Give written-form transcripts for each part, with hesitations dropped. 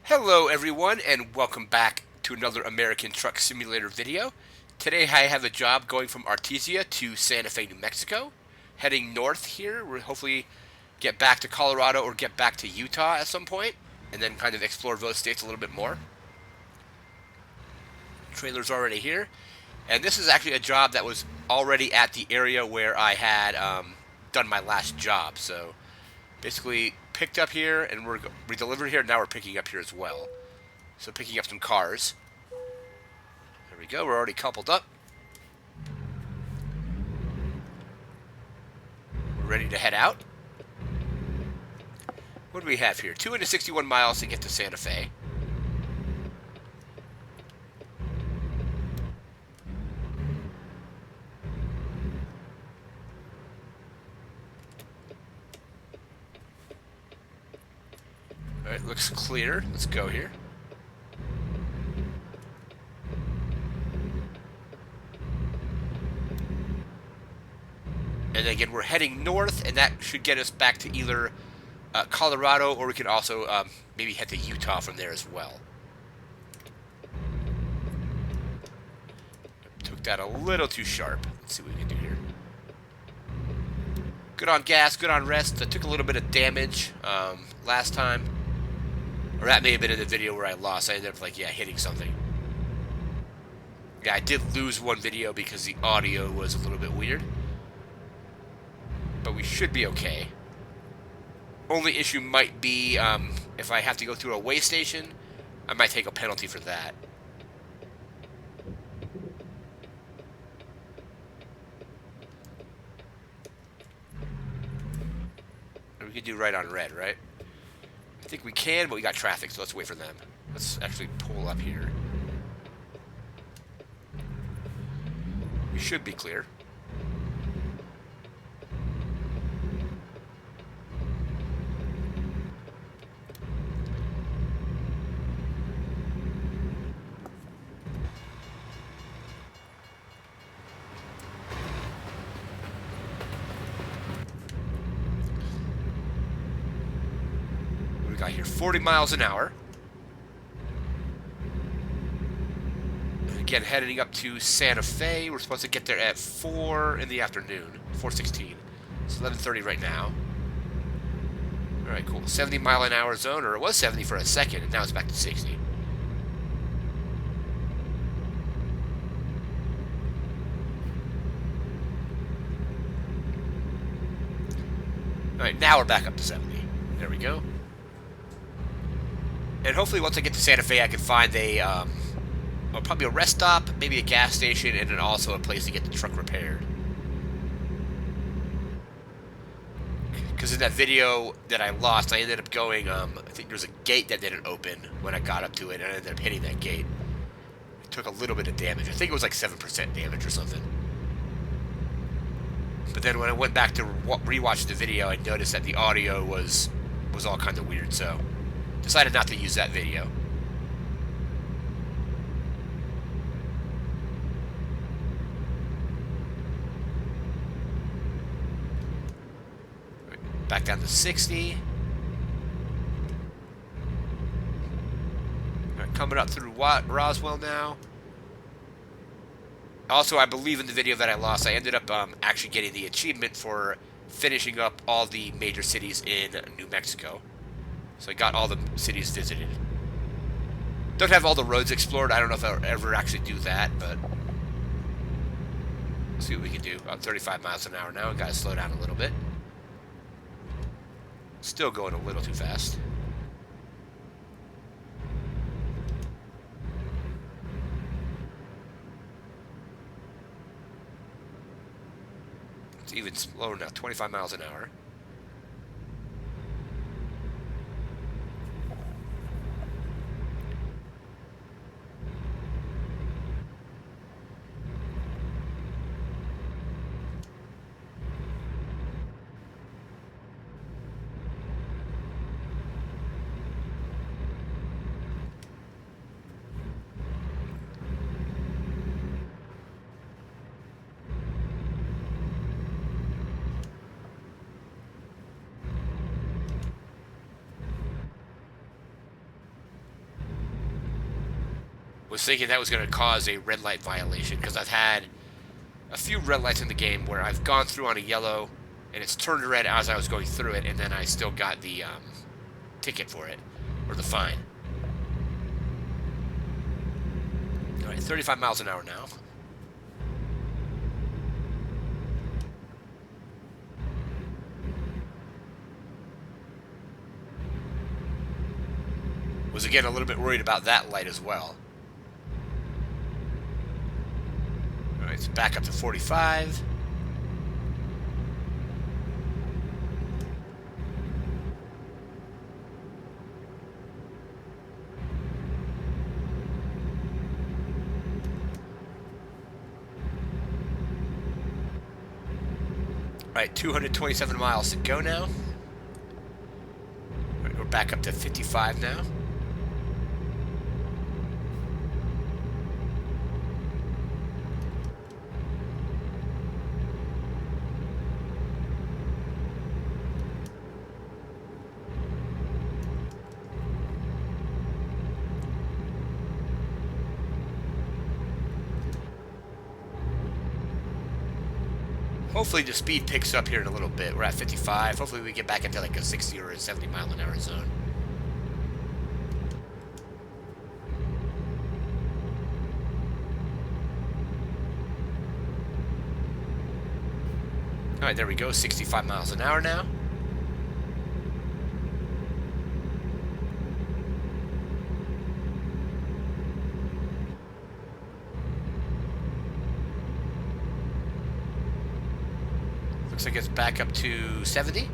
Hello everyone and welcome back to another American Truck Simulator video. Today I have a job going from Artesia to Santa Fe, New Mexico. Heading north here, we'll hopefully get back to Colorado or get back to Utah at some point, and then kind of explore those states a little bit more. Trailer's already here, and this is actually a job that was already at the area where I had done my last job. So basically picked up here and we delivered here, now we're picking up here as well. So picking up some cars. There we go, we're already coupled up. We're ready to head out. What do we have here? 261 miles to get to Santa Fe. Alright, looks clear. Let's go here. And again, we're heading north, and that should get us back to either Colorado, or we could also maybe head to Utah from there as well. Took that a little too sharp. Let's see what we can do here. Good on gas, good on rest. I took a little bit of damage last time. Or that may have been in the video where I lost. I ended up, hitting something. Yeah, I did lose one video because the audio was a little bit weird. But we should be okay. Only issue might be if I have to go through a way station, I might take a penalty for that. We could do right on red, right? I think we can, but we got traffic, so let's wait for them. Let's actually pull up here. We should be clear. Got here 40 miles an hour. And again, heading up to Santa Fe. We're supposed to get there at 4 in the afternoon. 4:16. It's 11:30 right now. Alright, cool. 70 mile an hour zone, or it was 70 for a second, and now it's back to 60. Alright, now we're back up to 70. There we go. And hopefully once I get to Santa Fe, I can find probably a rest stop, maybe a gas station, and then also a place to get the truck repaired. Because in that video that I lost, I ended up going, I think there's a gate that didn't open when I got up to it, and I ended up hitting that gate. It took a little bit of damage. I think it was like 7% damage or something. But then when I went back to rewatch the video, I noticed that the audio was all kind of weird, so decided not to use that video. Back down to 60. Alright, coming up through Roswell now. Also, I believe in the video that I lost, I ended up actually getting the achievement for finishing up all the major cities in New Mexico. So I got all the cities visited. Don't have all the roads explored. I don't know if I'll ever actually do that, but let's see what we can do. About 35 miles an hour now. Gotta slow down a little bit. Still going a little too fast. It's even slower now. 25 miles an hour. Was thinking that was going to cause a red light violation, because I've had a few red lights in the game where I've gone through on a yellow and it's turned red as I was going through it, and then I still got the ticket for it, or the fine. All right, 35 miles an hour now. Was again a little bit worried about that light as well. All right, so back up to 45. All right, 227 miles to go now. All right, we're back up to 55 now. Hopefully the speed picks up here in a little bit. We're at 55. Hopefully we get back into like a 60 or a 70 mile an hour zone. All right, there we go. 65 miles an hour now. Looks like it's back up to 70.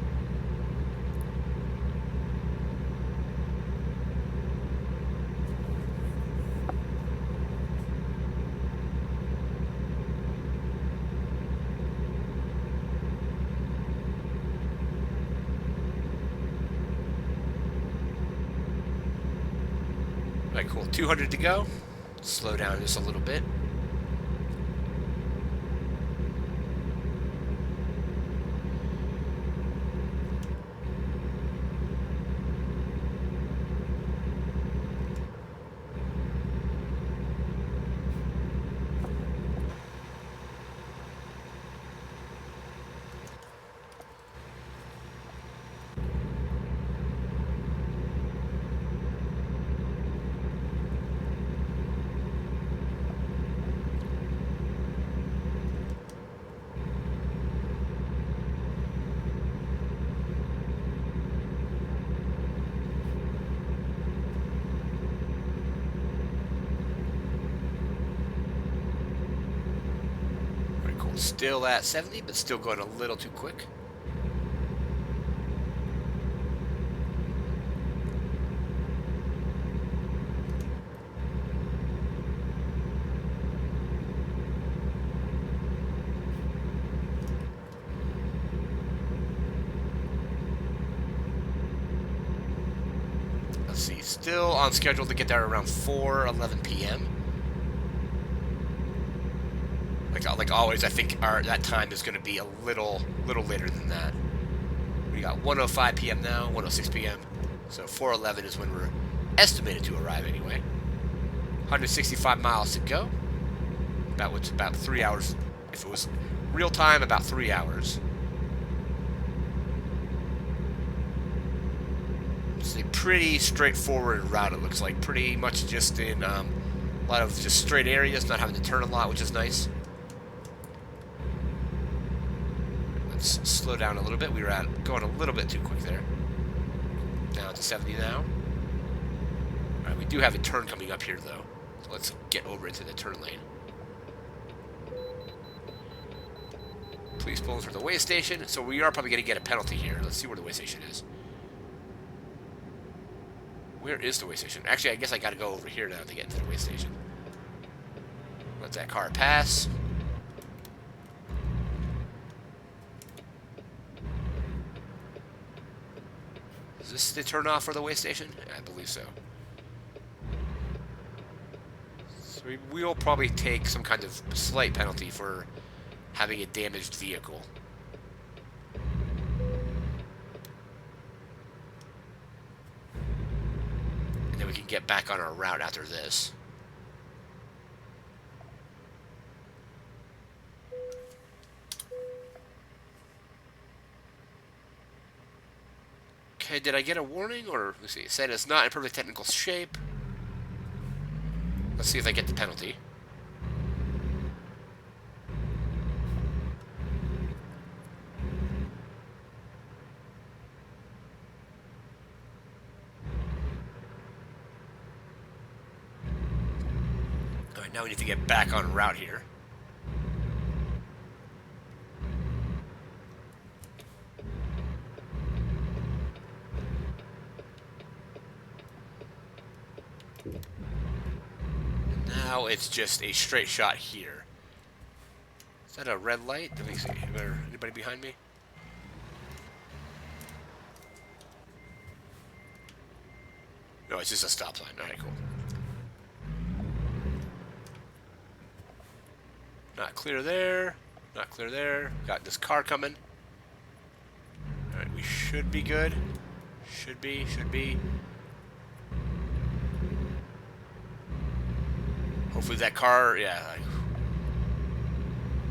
All right, cool. 200 to go. Slow down just a little bit. Still at 70, but still going a little too quick. Let's see, still on schedule to get there around 4:11 p.m. Like always, I think that time is going to be a little later than that. We got 1:05 p.m. now, 1:06 p.m. So 4:11 is when we're estimated to arrive anyway. 165 miles to go. About 3 hours. If it was real time, about 3 hours. It's a pretty straightforward route, it looks like. Pretty much just in a lot of just straight areas, not having to turn a lot, which is nice. Slow down a little bit. We were going a little bit too quick there. Down to 70 now. All right, we do have a turn coming up here, though. So let's get over into the turn lane. Please pull in through the way station. So we are probably going to get a penalty here. Let's see where the way station is. Where is the way station? Actually, I guess I got to go over here now to get into the way station. Let that car pass. Is this the turn off for the way station? I believe so. So we will probably take some kind of slight penalty for having a damaged vehicle. And then we can get back on our route after this. Okay, did I get a warning? Or, let's see, it said it's not in perfect technical shape. Let's see if I get the penalty. Alright, now we need to get back on route here. Now it's just a straight shot here. Is that a red light? Let me see. Is there anybody behind me? No, it's just a stop sign. Alright, cool. Not clear there. Not clear there. Got this car coming. Alright, we should be good. Should be. Hopefully that car, yeah.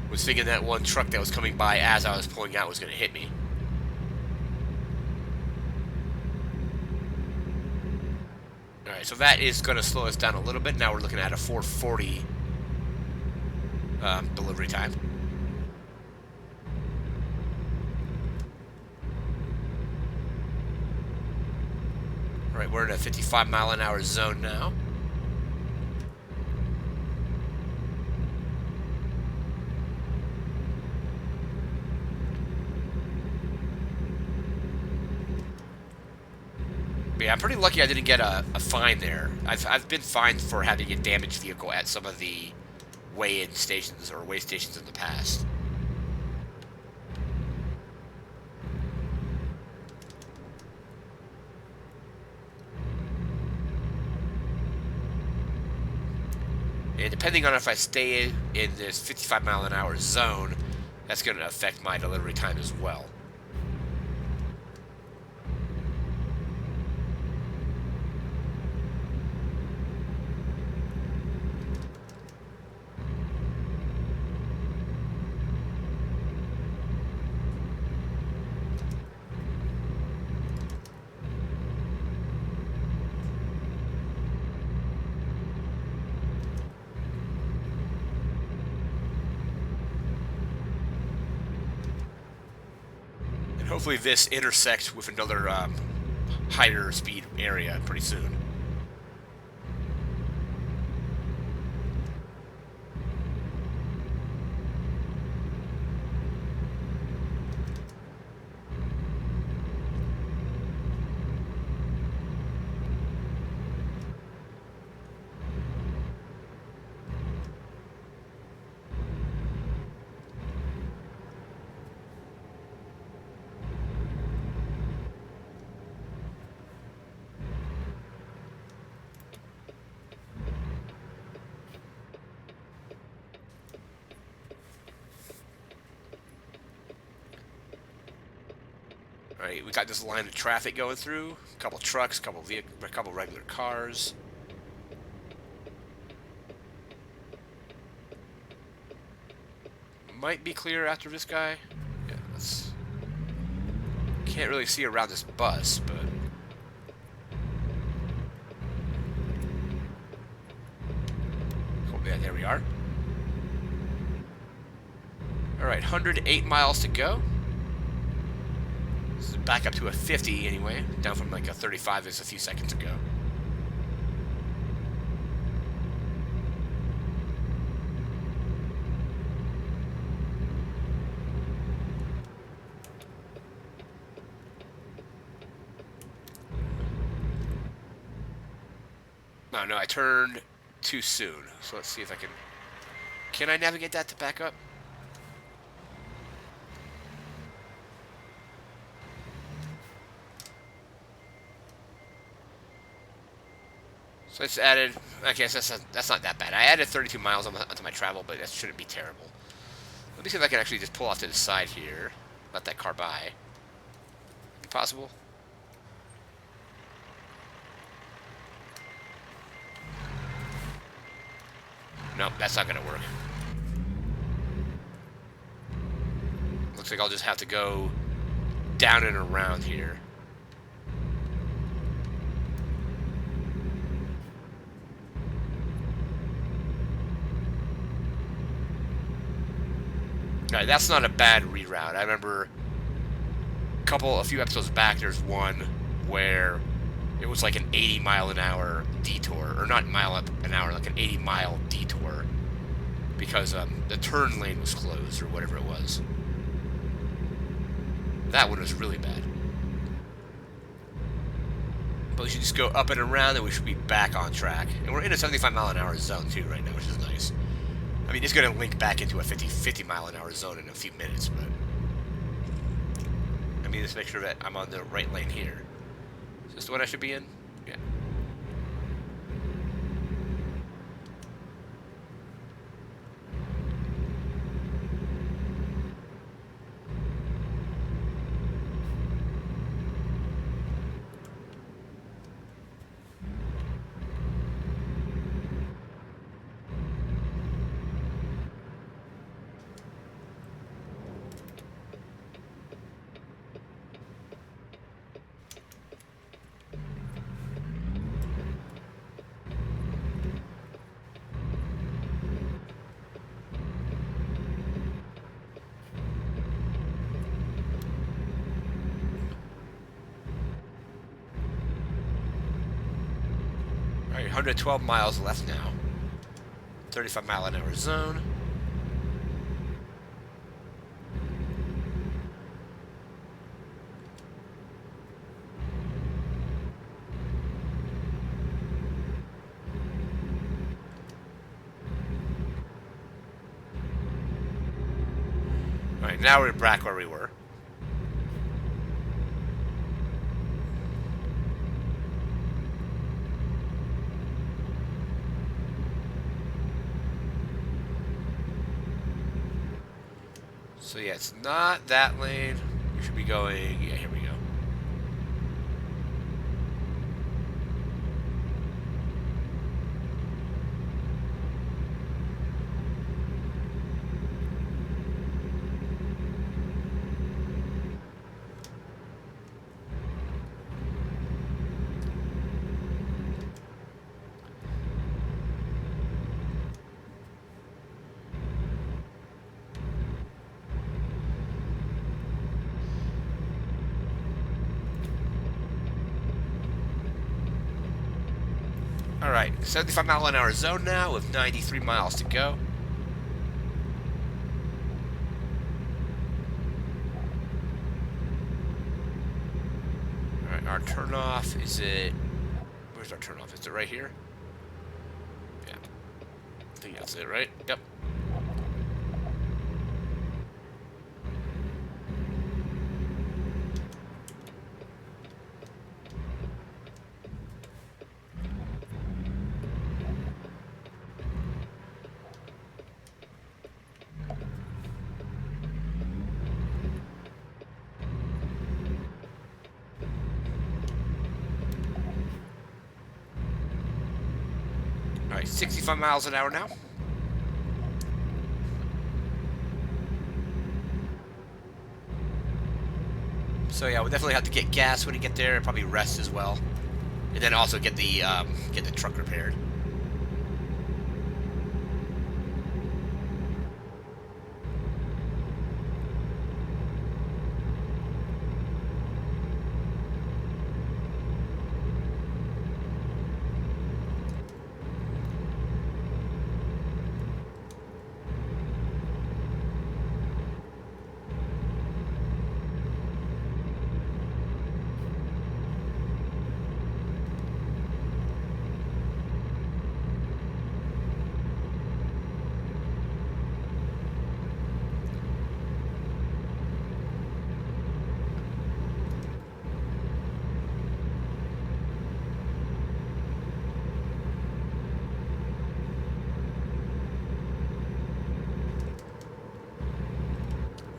I was thinking that one truck that was coming by as I was pulling out was going to hit me. Alright, so that is going to slow us down a little bit. Now we're looking at a 4:40 delivery time. Alright, we're in a 55-mile-an-hour zone now. Yeah, I'm pretty lucky I didn't get a fine there. I've been fined for having a damaged vehicle at some of the weigh-in stations or weigh stations in the past. And depending on if I stay in this 55-mile-an-hour zone, that's going to affect my delivery time as well. Hopefully this intersects with another higher speed area pretty soon. Alright, we got this line of traffic going through. A couple trucks, a couple regular cars. Might be clear after this guy. Yeah, let's... Can't really see around this bus, but... Cool, yeah, there we are. Alright, 108 miles to go. This is back up to a 50 anyway, down from like a 35 just a few seconds ago. Oh no, I turned too soon. So let's see if I can... Can I navigate that to back up? So it's added... I guess that's not that bad. I added 32 miles onto my travel, but that shouldn't be terrible. Let me see if I can actually just pull off to the side here. Let that car by. Possible? Nope, that's not going to work. Looks like I'll just have to go down and around here. All right, that's not a bad reroute. I remember a few episodes back, there's one where it was like an 80-mile-an-hour detour, or not mile an hour, like an 80-mile detour, because the turn lane was closed or whatever it was. That one was really bad. But we should just go up and around, and we should be back on track. And we're in a 75-mile-an-hour zone too right now, which is nice. I mean, it's going to link back into a 50-mile-an-hour zone in a few minutes, but I mean, just make sure that I'm on the right lane here. Is this the one I should be in? Yeah. All right, 112 miles left now. 35-mile-an-hour zone. All right, now we're back where we were. So yeah, it's not that lane. We should be going, yeah, here we go. Alright, 75-mile-an-hour zone now with 93 miles to go. Alright, our turnoff, is it... Where's our turnoff? Is it right here? Yeah. I think that's it, right? Yep. Alright, 65 miles an hour now. So yeah, we'll definitely have to get gas when we get there, and probably rest as well. And then also get the truck repaired.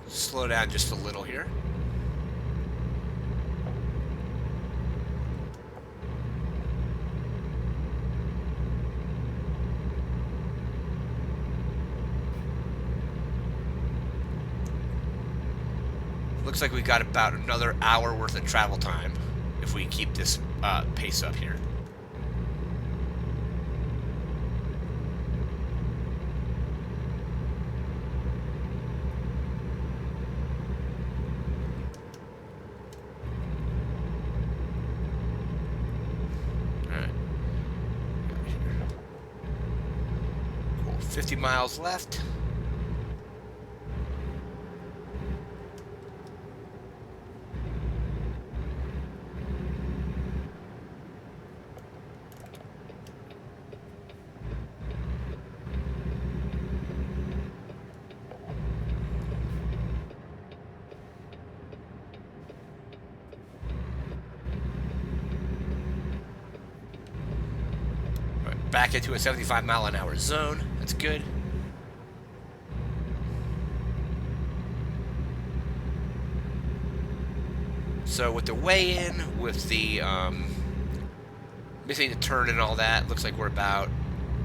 Slow down just a little here. Looks like we got about another hour worth of travel time if we keep this pace up here. 50 miles left. Back into a 75-mile-an-hour zone. That's good. So with the weigh-in, with the missing the turn and all that, looks like we're about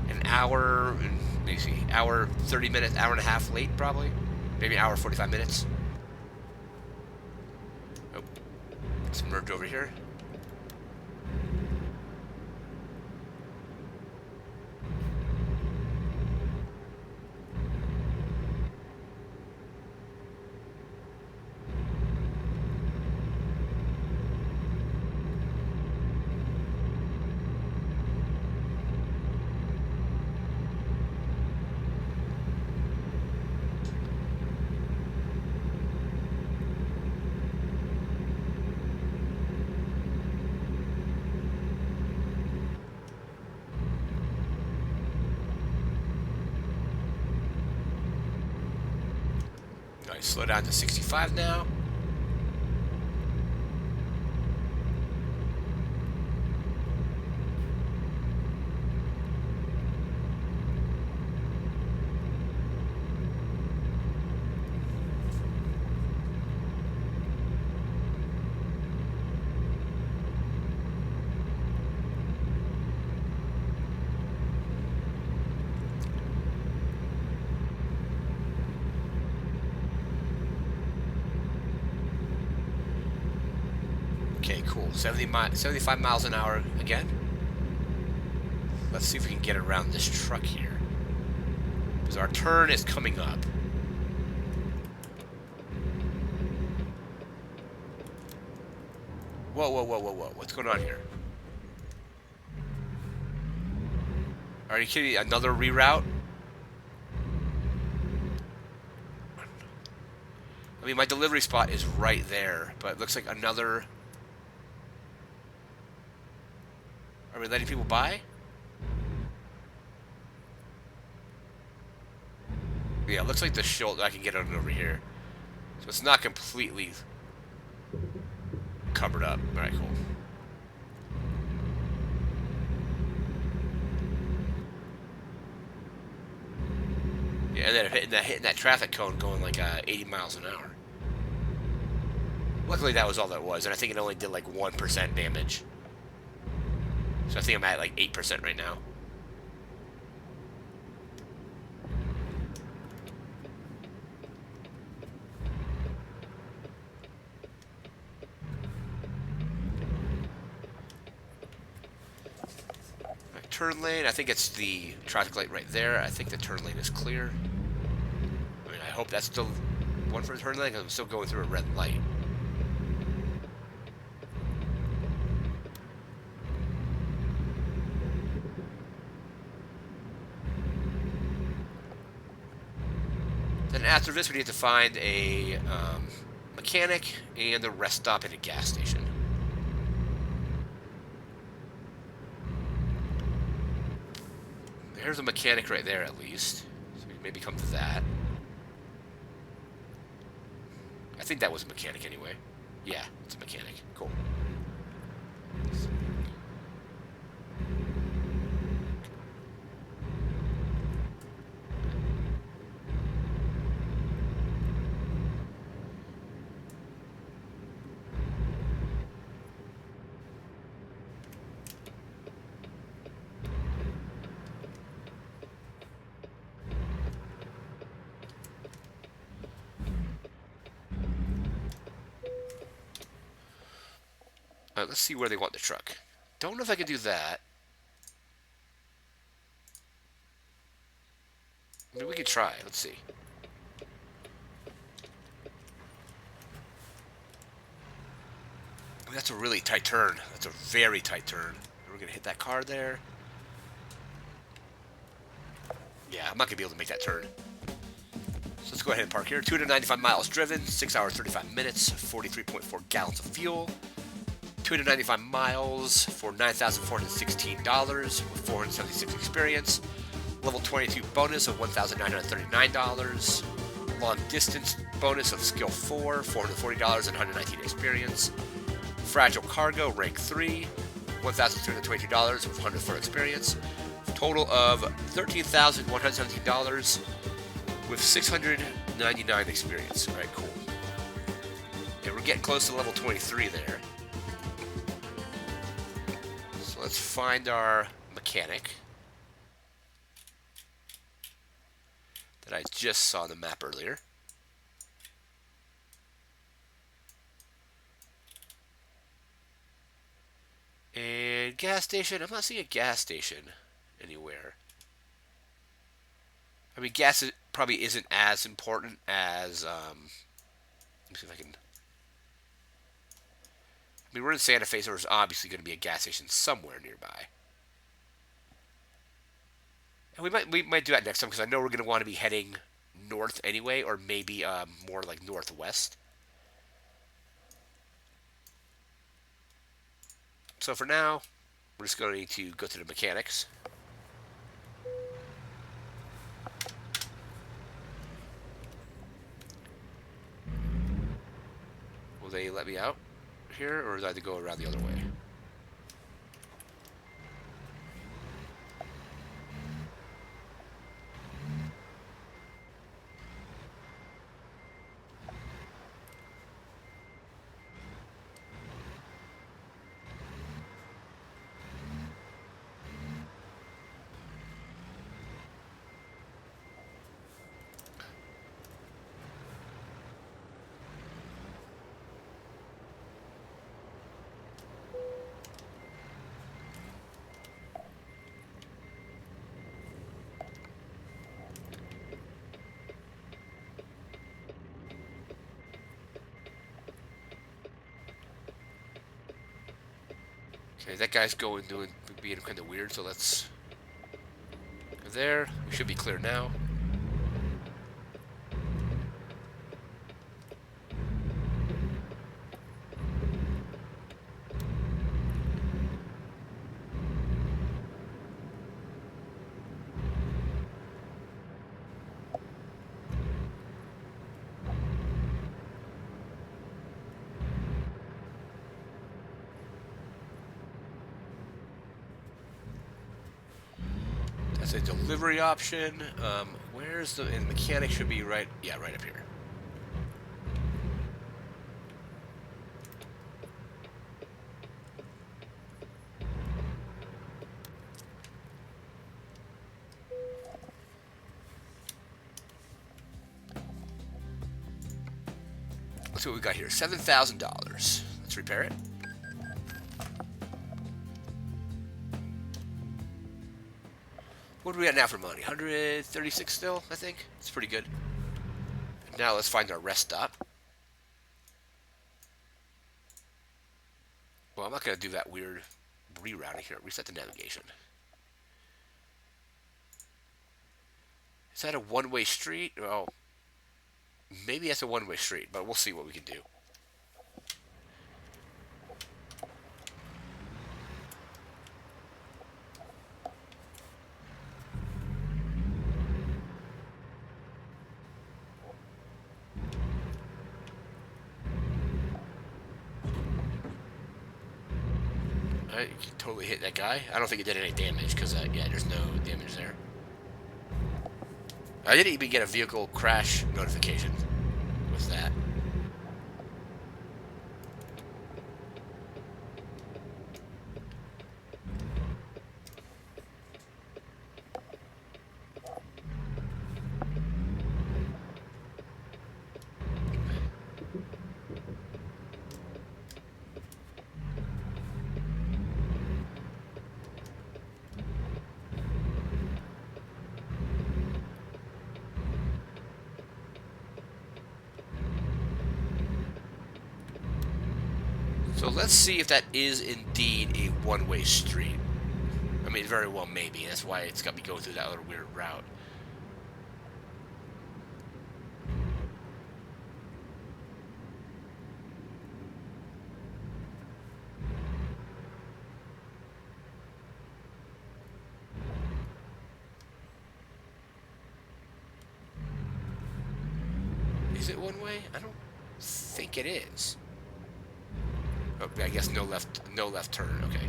an hour, let me see, hour 30 minutes, hour and a half late probably. Maybe an hour 45 minutes. Oh, let's merge over here. Nice, slow down to 65 now. Okay, cool. 75 miles an hour again. Let's see if we can get around this truck here. Because our turn is coming up. Whoa, whoa, whoa, whoa, whoa. What's going on here? Are you kidding? Another reroute? I mean, my delivery spot is right there, but it looks like another... Are we letting people by? Yeah, it looks like the shoulder. I can get it over here. So it's not completely covered up. Alright, cool. Yeah, and then hitting that traffic cone going like 80 miles an hour. Luckily, that was all that was, and I think it only did like 1% damage. So I think I'm at like 8% right now. Right, turn lane, I think it's the traffic light right there. I think the turn lane is clear. I mean, I hope that's still one for the turn lane because I'm still going through a red light. Then after this, we need to find a mechanic and a rest stop at a gas station. There's a mechanic right there, at least. So we can maybe come to that. I think that was a mechanic anyway. Yeah, it's a mechanic. Cool. Let's see where they want the truck. Don't know if I can do that. I mean, we could try. Let's see. I mean, that's a really tight turn. That's a very tight turn. We're going to hit that car there. Yeah, I'm not going to be able to make that turn. So let's go ahead and park here. 295 miles driven, 6 hours, 35 minutes, 43.4 gallons of fuel. 295 miles for $9,416 with 476 experience. Level 22 bonus of $1,939. Long distance bonus of skill 4, $440 and 119 experience. Fragile cargo rank 3, $1,322 with 104 experience. Total of $13,117 with 699 experience. All right, cool. Yeah, we're getting close to level 23 there. So let's find our mechanic that I just saw on the map earlier. And gas station. I'm not seeing a gas station anywhere. I mean, gas probably isn't as important as. Let me see if I can. I mean, we're in Santa Fe, so there's obviously going to be a gas station somewhere nearby. And we might do that next time because I know we're going to want to be heading north anyway, or maybe more like northwest. So for now, we're just going to go to the mechanics. Will they let me out here, or do I have to go around the other way? Okay, that guy's being kind of weird, so let's go there. We should be clear now. That's a delivery option. Where's the mechanic? Should be right. Yeah, right up here. Let's see what we got here. $7,000. Let's repair it. What do we got now for money? 136 still, I think. It's pretty good. And now let's find our rest stop. Well, I'm not going to do that weird rerouting here. Reset the navigation. Is that a one-way street? Oh, maybe that's a one-way street, but we'll see what we can do. You can totally hit that guy. I don't think it did any damage because, yeah, there's no damage there. I didn't even get a vehicle crash notification with that. So let's see if that is indeed a one-way street. I mean, very well maybe. That's why it's got me going through that other weird route. Is it one way? I don't think it is. Oh, I guess no left turn. Okay.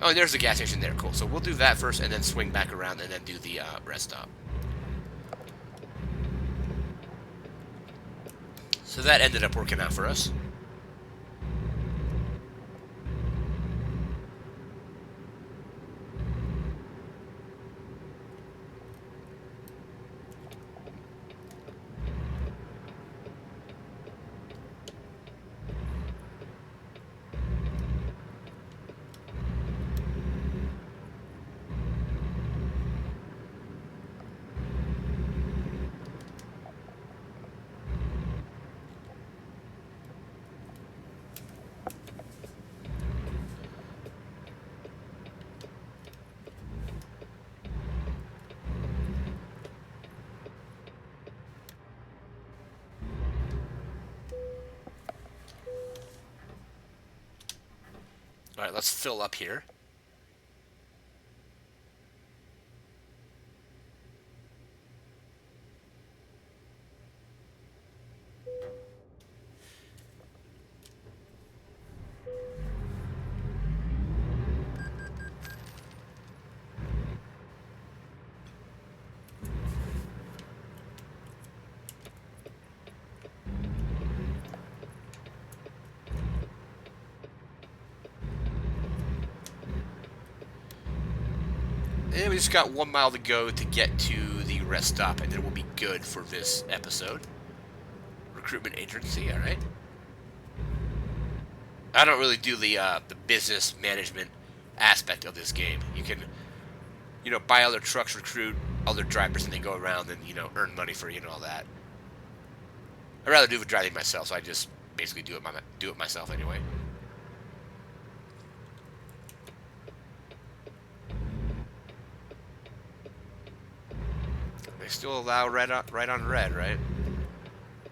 Oh, and there's the gas station there. Cool. So we'll do that first, and then swing back around, and then do the rest stop. So that ended up working out for us. All right, let's fill up here. And we just got 1 mile to go to get to the rest stop, and then we'll be good for this episode. Recruitment agency, all right. I don't really do the business management aspect of this game. You can, buy other trucks, recruit other drivers, and they go around and earn money for all that. I'd rather do the driving myself, so I just basically do it myself anyway. They still allow right on red, right?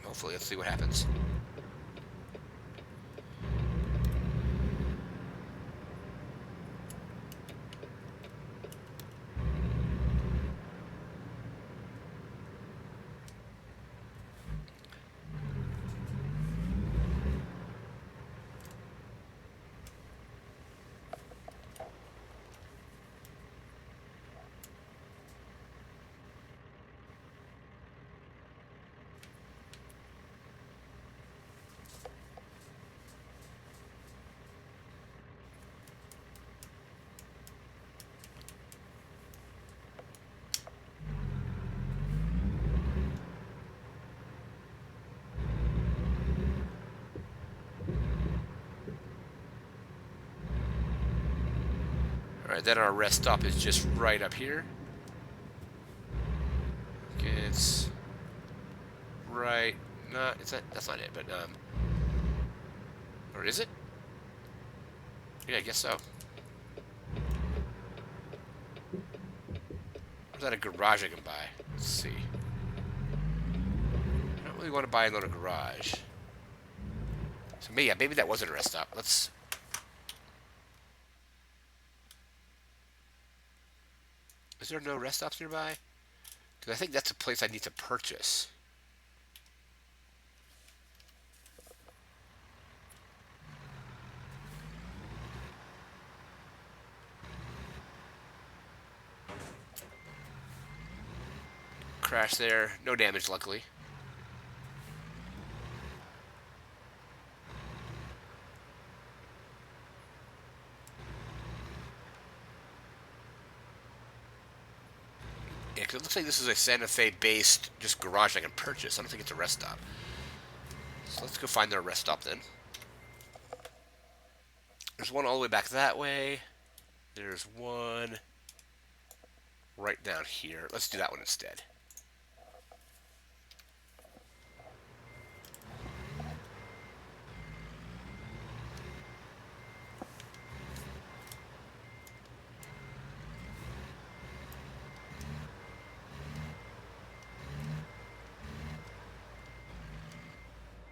Hopefully, let's see what happens. Alright, then our rest stop is just right up here. Okay, it's right. That's not it, but or is it? Yeah, I guess so. Or is that a garage I can buy? Let's see. I don't really want to buy another garage. So maybe that wasn't a rest stop. Is there no rest stops nearby? Because I think that's a place I need to purchase. Crash there. No damage, luckily. Yeah, because it looks like this is a Santa Fe-based just garage I can purchase. I don't think it's a rest stop. So let's go find their rest stop then. There's one all the way back that way. There's one right down here. Let's do that one instead.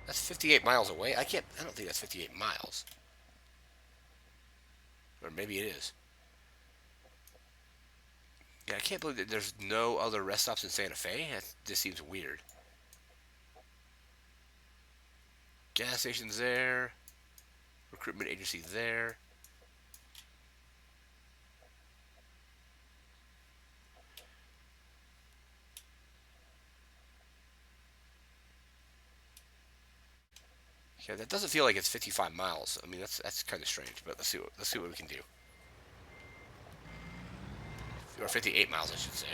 That's 58 miles away. I don't think that's 58 miles. Or maybe it is. Yeah, I can't believe that there's no other rest stops in Santa Fe. That just seems weird. Gas stations there. Recruitment agency there. Yeah, that doesn't feel like it's 55 miles. I mean, that's kind of strange. But let's see what we can do. Or 58 miles, I should say.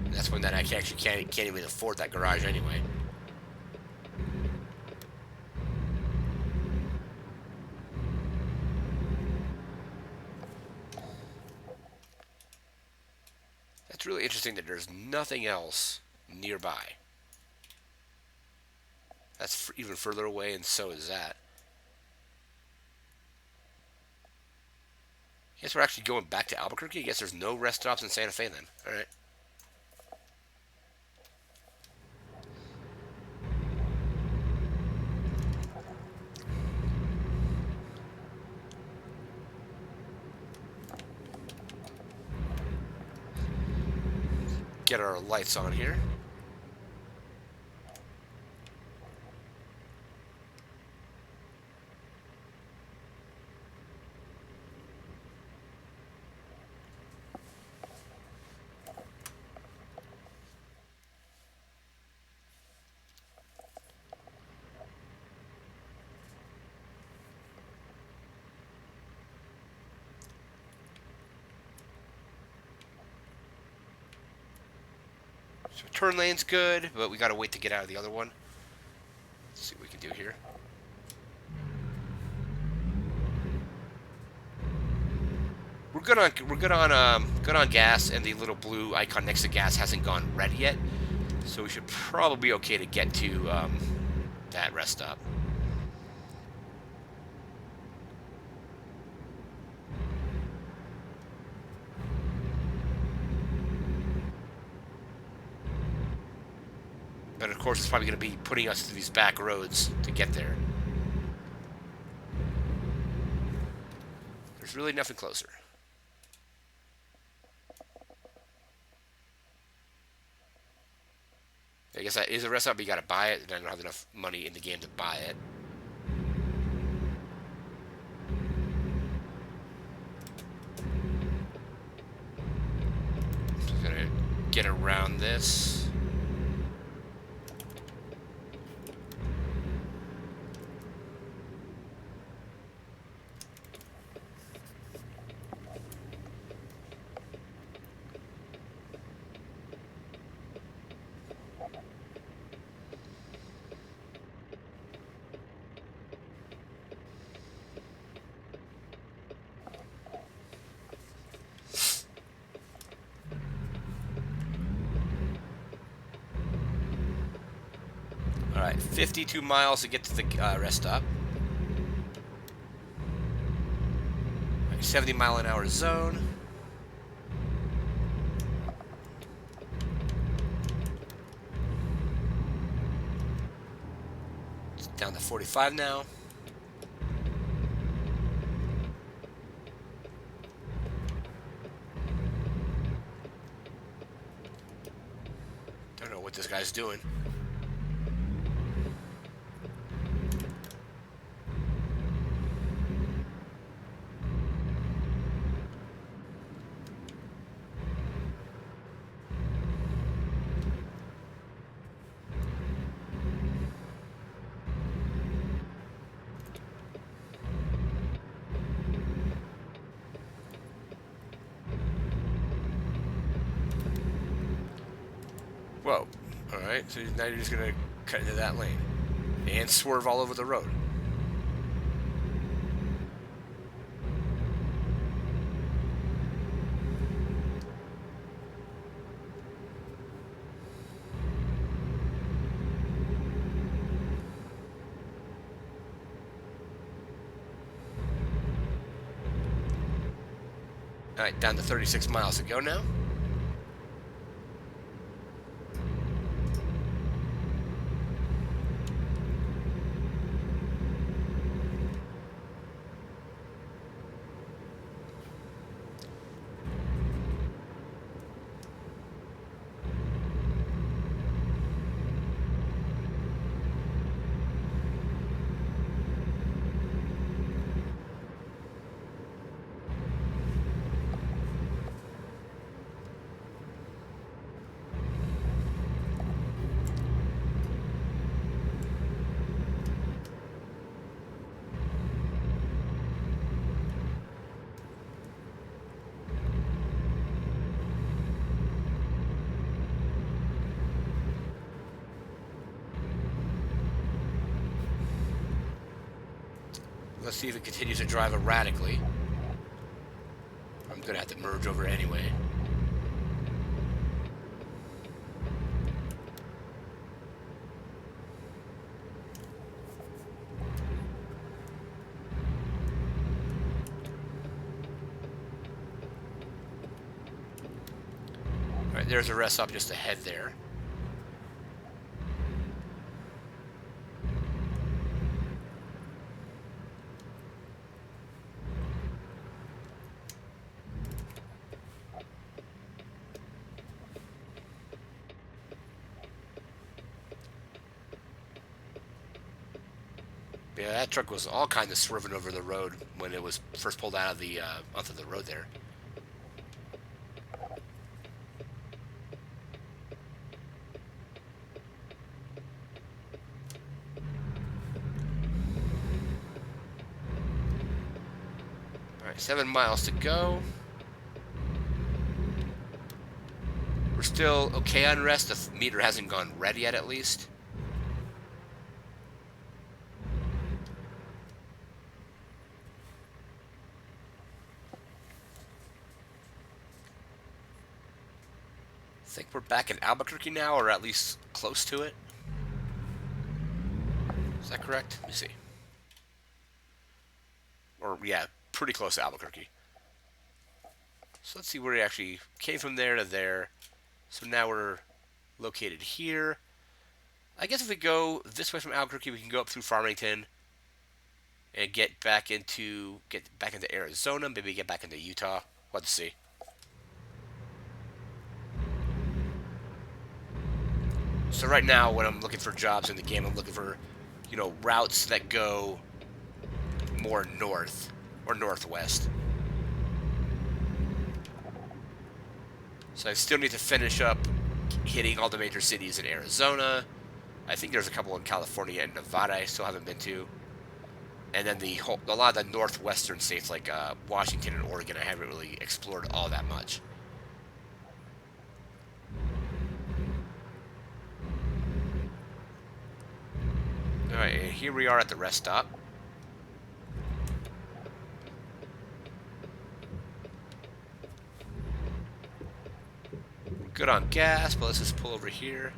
That's when that I actually can't even afford that garage anyway. That's really interesting that there's nothing else nearby. That's even further away, and so is that. I guess we're actually going back to Albuquerque. I guess there's no rest stops in Santa Fe then. All right. Get our lights on here. So turn lane's good, but we gotta wait to get out of the other one. Let's see what we can do here. We're good on gas, and the little blue icon next to gas hasn't gone red yet, so we should probably be okay to get to that rest stop. But of course, it's probably going to be putting us through these back roads to get there. There's really nothing closer. I guess that is a rest stop, but you got to buy it, and I don't have enough money in the game to buy it. So I'm going to get around this. All right, 52 miles to get to the rest stop. 70-mile-an-hour zone. It's down to 45 now. Don't know what this guy's doing. Whoa. Alright, so now you're just going to cut into that lane. And swerve all over the road. Alright, down to 36 miles to go now. Let's see if it continues to drive erratically. I'm gonna have to merge over anyway. Alright, there's a rest stop just ahead there. Yeah, that truck was all kind of swerving over the road when it was first pulled out of the onto the road there. All right, 7 miles to go. We're still okay on rest. The meter hasn't gone red yet, at least. I think we're back in Albuquerque now, or at least close to it. Is that correct? Let me see. Or, yeah, pretty close to Albuquerque. So let's see where we actually came from there to there. So now we're located here. I guess if we go this way from Albuquerque, we can go up through Farmington and get back into Arizona, maybe get back into Utah. Let's see. So right now, when I'm looking for jobs in the game, I'm looking for, routes that go more north or northwest. So I still need to finish up hitting all the major cities in Arizona. I think there's a couple in California and Nevada I still haven't been to. And then a lot of the northwestern states like Washington and Oregon I haven't really explored all that much. Alright, and here we are at the rest stop. We're good on gas, but let's just pull over here.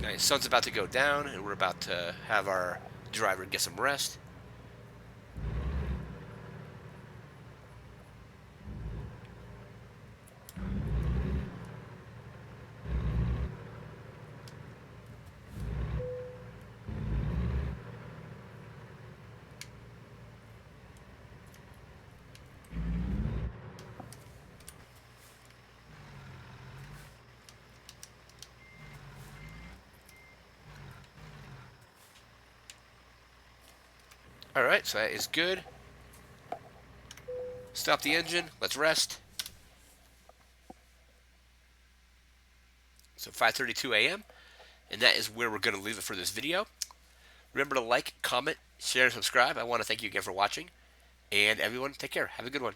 Alright, sun's about to go down, and we're about to have our driver get some rest. Alright, so that is good. Stop the engine. Let's rest. So 5:32 a.m. And that is where we're going to leave it for this video. Remember to like, comment, share, and subscribe. I want to thank you again for watching. And everyone, take care. Have a good one.